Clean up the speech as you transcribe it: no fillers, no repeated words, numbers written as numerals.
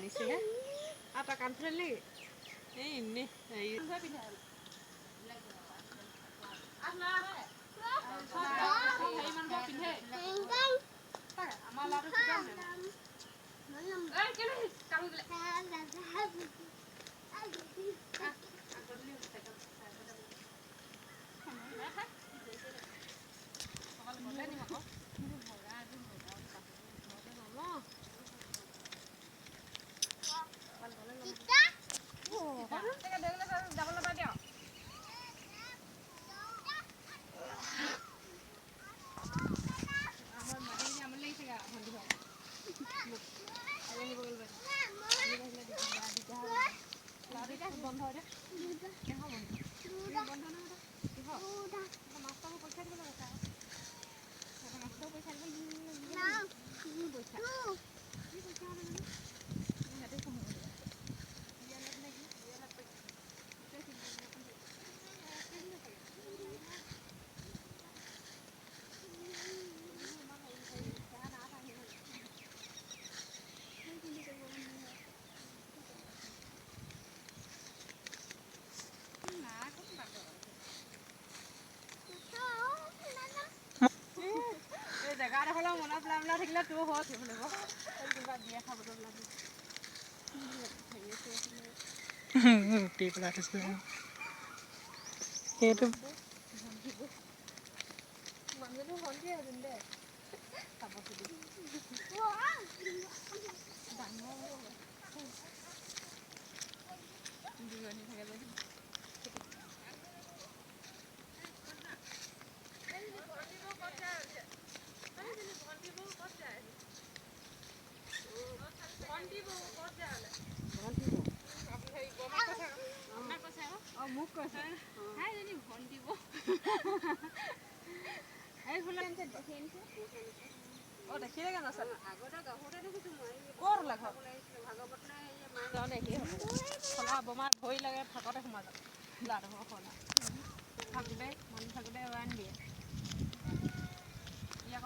আহিছেহে আৰু তই কাণ ফুটালি নেকি এই এনেই হেৰি পিন্ধা আমাৰ ল'ৰাটো বন্ধ দে বন্ধ মাছটো পৰীক্ষা দিব লাগে মাছটো পৰীক্ষা দিব জেগা দেখলে মনত পেলাই থাকিলে তোৰ হৈ থাকিব কিবা বিয়া খাবলৈ লাগে ৰুটি পেলাই থৈছোঁ সেইটো মানুহজনী ভণ্টি এজনী দে খাব দুজনী থাকে যদি মোক কৈছে ভণ্টি দেখিলে কেন ক'ত বমা ভৰি লাগে ফাকতে সোমাই যাব ল'ৰাটো থাকোঁতে মানুহ থাকোঁতে এবাৰ দিয়ে